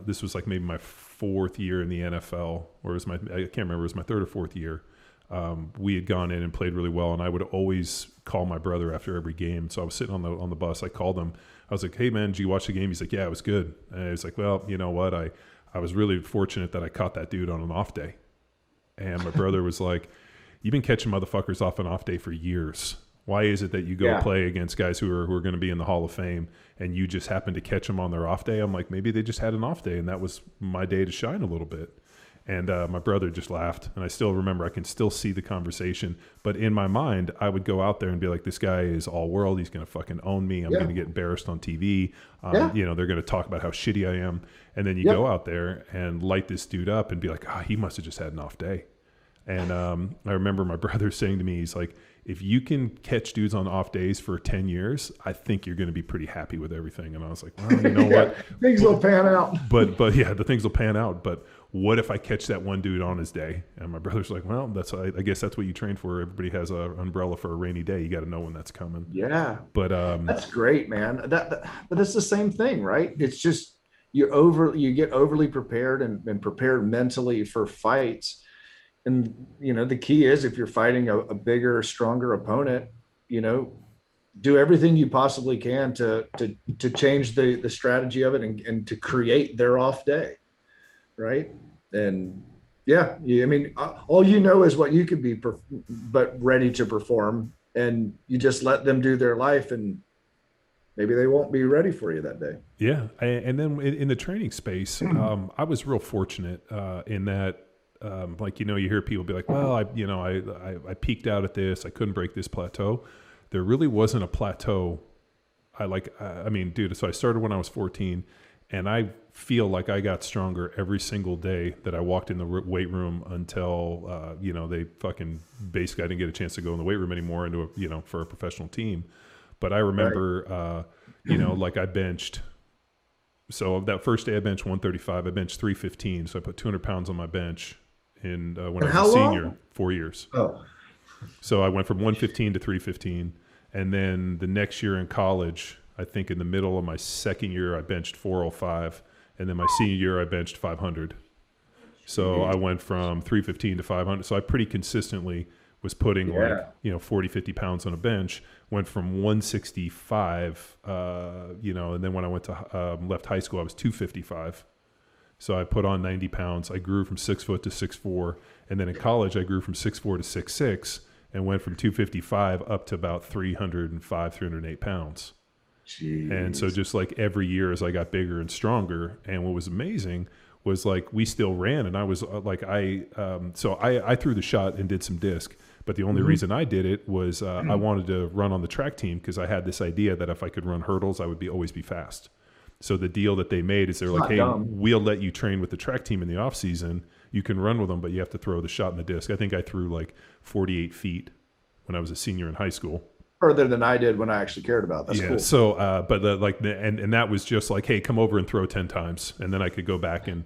this was like maybe my fourth year in the NFL, or I can't remember, it was my third or fourth year. We had gone in and played really well, and I would always call my brother after every game. So I was sitting on the bus. I called him. I was like, "Hey man, did you watch the game?" He's like, "Yeah, it was good." And I was like, "Well, you know what? I was really fortunate that I caught that dude on an off day." And my brother was like, "You've been catching motherfuckers off an off day for years. Why is it that you go play against guys who are going to be in the Hall of Fame and you just happen to catch them on their off day?" I'm like, maybe they just had an off day and that was my day to shine a little bit. And my brother just laughed. And I still remember, I can still see the conversation. But in my mind, I would go out there and be like, this guy is all world. He's going to fucking own me. I'm going to get embarrassed on TV. You know, they're going to talk about how shitty I am. And then you go out there and light this dude up and be like, he must have just had an off day. And I remember my brother saying to me, he's like, if you can catch dudes on off days for 10 years, I think you're going to be pretty happy with everything. And I was like, well, you know what? Things will pan out. But yeah, the things will pan out. But what if I catch that one dude on his day? And my brother's like, well, I guess that's what you train for. Everybody has an umbrella for a rainy day. You got to know when that's coming. Yeah. But that's great, man. But it's the same thing, right? It's just you get overly prepared and prepared mentally for fights. And, you know, the key is if you're fighting a bigger, stronger opponent, you know, do everything you possibly can to change the strategy of it and to create their off day. Right. And I mean, all you know is what you could be, but ready to perform. And you just let them do their life and maybe they won't be ready for you that day. Yeah. And then in the training space, I was real fortunate in that. Like, you know, you hear people be like, well, I peaked out at this. I couldn't break this plateau. There really wasn't a plateau. I mean, dude, so I started when I was 14 and I feel like I got stronger every single day that I walked in the weight room until, they fucking basically, I didn't get a chance to go in the weight room anymore for a professional team. But I remember, like I benched. So that first day I benched 135, I benched 315. So I put 200 pounds on my bench. When I was a senior, 4 years. Oh. So I went from 115 to 315. And then the next year in college, I think in the middle of my second year, I benched 405. And then my senior year, I benched 500. So I went from 315 to 500. So I pretty consistently was putting 40, 50 pounds on a bench. Went from 165, and then when I went to left high school, I was 255. So I put on 90 pounds. I grew from 6 foot to 6'4". And then in college, I grew from 6'4" to 6'6", and went from 255 up to about 305, 308 pounds. Jeez. And so just like every year as I got bigger and stronger, and what was amazing was like we still ran, and I was I threw the shot and did some disc. But the only reason I did it was I wanted to run on the track team because I had this idea that if I could run hurdles, I would always be fast. So the deal that they made is they're like, hey, we'll let you train with the track team in the off season. You can run with them, but you have to throw the shot in the disc. I think I threw like 48 feet when I was a senior in high school. Further than I did when I actually cared about. That's cool. So, and that was just like, hey, come over and throw 10 times. And then I could go back and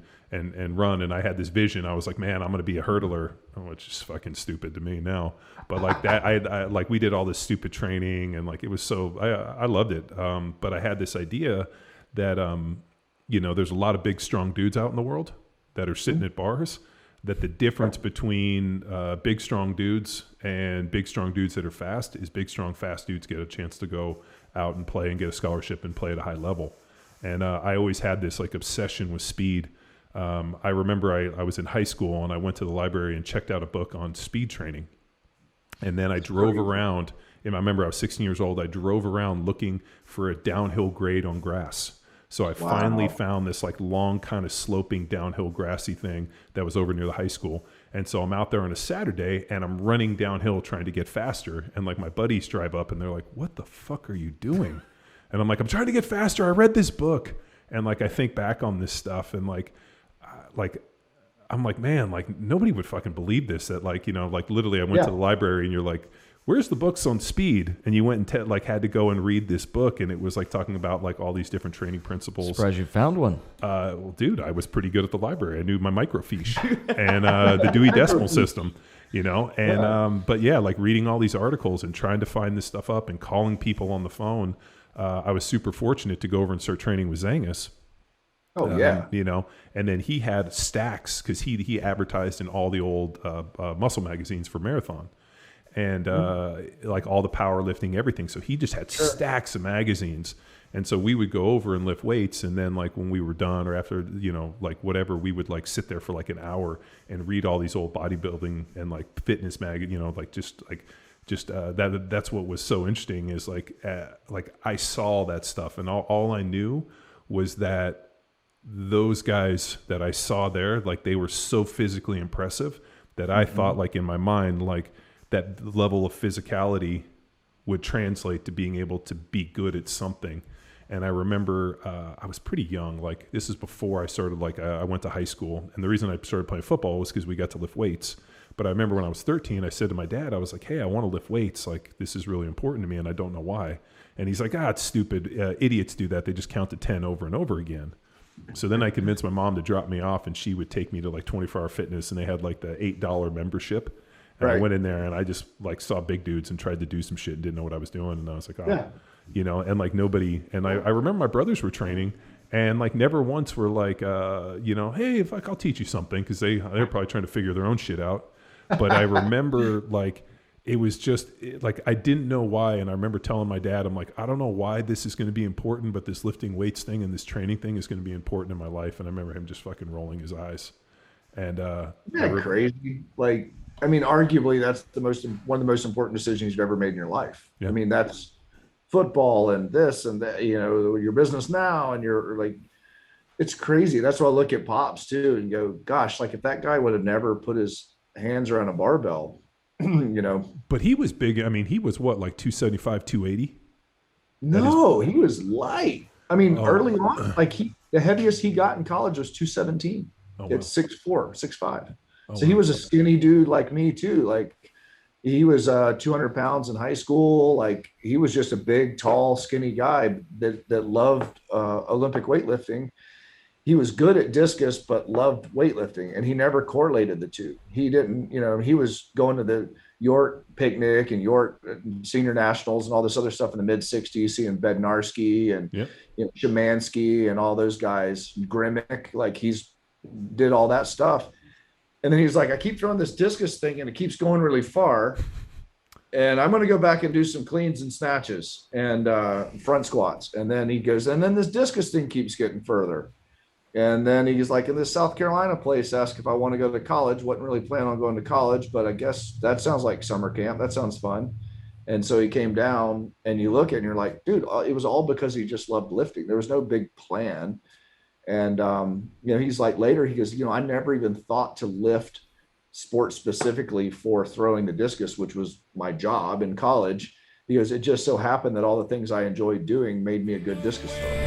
run. And I had this vision. I was like, man, I'm going to be a hurdler, which is fucking stupid to me now. But like that, I like, we did all this stupid training and like, it was so, I loved it. But I had this idea that, there's a lot of big, strong dudes out in the world that are sitting at bars, that the difference between big, strong dudes and big, strong dudes that are fast is big, strong, fast dudes get a chance to go out and play and get a scholarship and play at a high level. And I always had this like obsession with speed. I remember I was in high school and I went to the library and checked out a book on speed training. And then I drove around, and I remember I was 16 years old. I drove around looking for a downhill grade on grass. So I finally found this like long kind of sloping downhill grassy thing that was over near the high school. And so I'm out there on a Saturday and I'm running downhill trying to get faster. And like my buddies drive up and they're like, what the fuck are you doing? And I'm like, I'm trying to get faster. I read this book. And like, I think back on this stuff and like I'm like, man, like nobody would fucking believe this, that like, like literally I went to the library and you're like, where's the books on speed? And you went and had to go and read this book, and it was like talking about like all these different training principles. Surprised you found one. Well, dude, I was pretty good at the library. I knew my microfiche and the Dewey Decimal System, and but yeah, like reading all these articles and trying to find this stuff up and calling people on the phone. I was super fortunate to go over and start training with Zangus. Oh yeah. you know, and then he had stacks because he advertised in all the old muscle magazines for marathon and like all the powerlifting, everything. So he just had Sure. stacks of magazines. And so we would go over and lift weights. And then like when we were done or after, you know, like whatever, we would like sit there for like an hour and read all these old bodybuilding and like fitness you know, like just that's what was so interesting is like I saw that stuff and all I knew was that those guys that I saw there, like they were so physically impressive that I thought like in my mind, like that level of physicality would translate to being able to be good at something. And I remember I was pretty young. Like this is before I started, like I went to high school. And the reason I started playing football was because we got to lift weights. But I remember when I was 13, I said to my dad, I was like, hey, I want to lift weights. Like this is really important to me and I don't know why. And he's like, it's stupid. Idiots do that. They just count to 10 over and over again. So then I convinced my mom to drop me off and she would take me to like 24 Hour Fitness and they had like the $8 membership. And I went in there and I just like saw big dudes and tried to do some shit and didn't know what I was doing. And I was like, you know, and like nobody, and I remember my brothers were training and like never once were like, you know, hey, if like, I'll teach you something. Cause they're probably trying to figure their own shit out. But I remember like, it was just like, I didn't know why. And I remember telling my dad, I'm like, I don't know why this is going to be important, but this lifting weights thing and this training thing is going to be important in my life. And I remember him just fucking rolling his eyes. And Crazy. Like, I mean, arguably that's one of the most important decisions you've ever made in your life. Yeah. I mean, that's football and this and that, you know, your business now, and you're like, it's crazy. That's why I look at Pops too and go, gosh, like if that guy would have never put his hands around a barbell, you know. But he was big. I mean, he was what, like 275, 280? No, he was light. I mean, early on, like the heaviest he got in college was 217. Oh, wow. It's 6'4", 6'5". Oh, So he was a skinny dude like me too. Like he was 200 pounds in high school. Like he was just a big, tall, skinny guy that loved Olympic weightlifting. He was good at discus, but loved weightlifting, and he never correlated the two. He didn't, you know, he was going to the York picnic and York senior nationals and all this other stuff in the mid 60s, seeing Bednarski and you know, Szymanski and all those guys, Grimick, like did all that stuff. And then he's like, I keep throwing this discus thing and it keeps going really far. And I'm going to go back and do some cleans and snatches and front squats. And then he goes, and then this discus thing keeps getting further. And then he's like, in this South Carolina place, asked if I want to go to college. Wasn't really planning on going to college, but I guess that sounds like summer camp. That sounds fun. And so he came down and you look at it and you're like, dude, it was all because he just loved lifting. There was no big plan. And, you know, he's like later, he goes, you know, I never even thought to lift sports specifically for throwing the discus, which was my job in college. He goes, it just so happened that all the things I enjoyed doing made me a good discus thrower.